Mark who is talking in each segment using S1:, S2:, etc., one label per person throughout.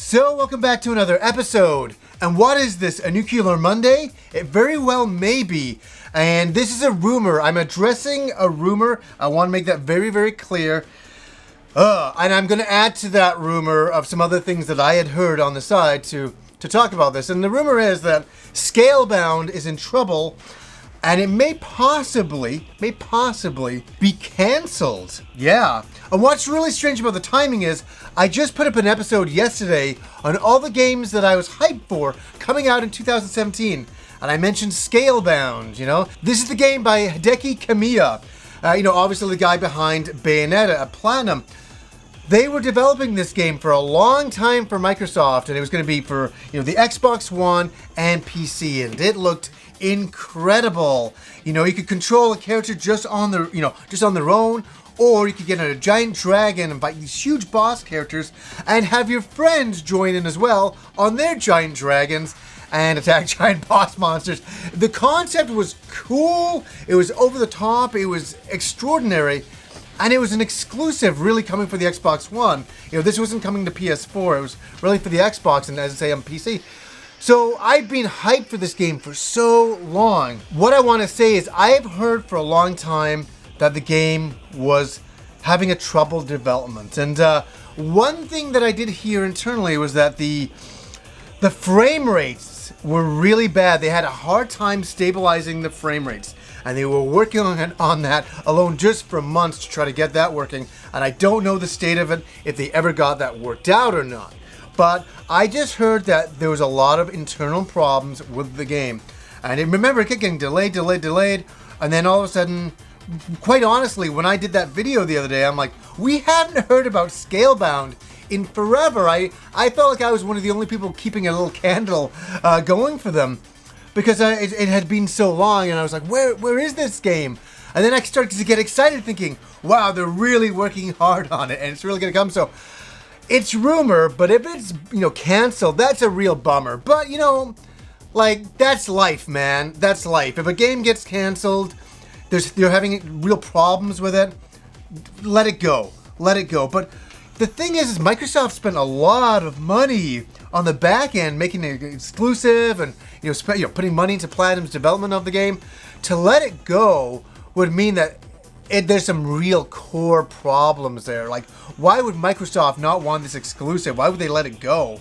S1: So, welcome back to another episode. And what is this, a Nuclear Monday? It very well may be. And this is a rumor. I'm addressing a rumor. I want to make that very, very clear. And I'm going to add to that rumor of some other things that I had heard on the side to talk about this. And the rumor is that Scalebound is in trouble and it may possibly be cancelled. Yeah. And what's really strange about the timing is I just put up an episode yesterday on all the games that I was hyped for coming out in 2017. And I mentioned Scalebound, This is the game by Hideki Kamiya. Obviously the guy behind Bayonetta at Platinum. They were developing this game for a long time for Microsoft, and it was going to be for, the Xbox One and PC, and it looked incredible. You could control a character just on their own, or you could get a giant dragon and fight these huge boss characters and have your friends join in as well on their giant dragons and attack giant boss monsters. The concept was cool, it was over the top, it was extraordinary, and it was an exclusive really coming for the Xbox One. This wasn't coming to PS4, it was really for the Xbox and, as I say, on PC. So I've been hyped for this game for so long. What I want to say is I've heard for a long time that the game was having a troubled development. And one thing that I did hear internally was that the frame rates were really bad. They had a hard time stabilizing the frame rates. And they were working on that alone just for months to try to get that working. And I don't know the state of it, if they ever got that worked out or not. But I just heard that there was a lot of internal problems with the game. And remember, it kept getting delayed. And then all of a sudden, quite honestly, when I did that video the other day, I'm like, we hadn't heard about Scalebound in forever. I felt like I was one of the only people keeping a little candle going for them. Because it had been so long, and I was like, where is this game? And then I started to get excited thinking, wow, they're really working hard on it, and it's really going to come. So it's rumor, but if it's, canceled, that's a real bummer. But, that's life, man. That's life. If a game gets canceled, they're having real problems with it, let it go. But the thing is Microsoft spent a lot of money on the back end making it exclusive and putting money into Platinum's development of the game. To let it go would mean that there's some real core problems there. Like, why would Microsoft not want this exclusive? Why would they let it go?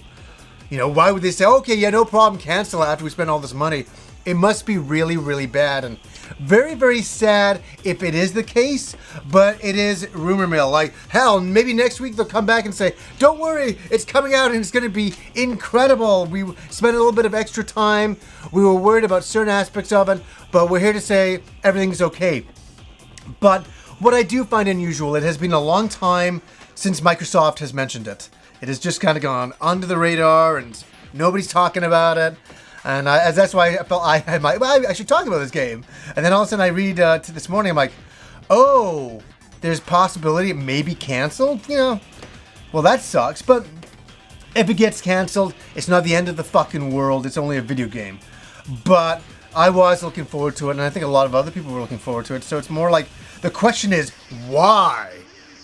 S1: Why would they say, okay, yeah, no problem, cancel it after we spend all this money? It must be really, really bad, and very, very sad if it is the case, but it is rumor mill. Like, hell, maybe next week they'll come back and say, don't worry, it's coming out and it's going to be incredible. We spent a little bit of extra time. We were worried about certain aspects of it, but we're here to say everything's okay. But what I do find unusual, it has been a long time since Microsoft has mentioned it. It has just kind of gone under the radar and nobody's talking about it. And that's why I felt I should talk about this game. And then all of a sudden I read to this morning, I'm like, oh, there's possibility it may be canceled? Well, that sucks. But if it gets canceled, it's not the end of the fucking world. It's only a video game. But I was looking forward to it, and I think a lot of other people were looking forward to it. So it's more like, the question is, why?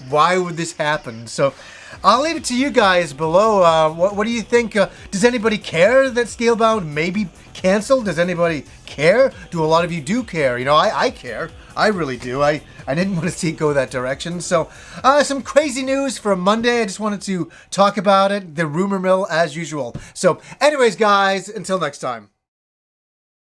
S1: Why would this happen? So I'll leave it to you guys below. What do you think? Does anybody care that Scalebound may be canceled? Does anybody care? Do a lot of you do care? I care. I really do. I didn't want to see it go that direction. So some crazy news for a Monday. I just wanted to talk about it. The rumor mill as usual. So anyways, guys, until next time.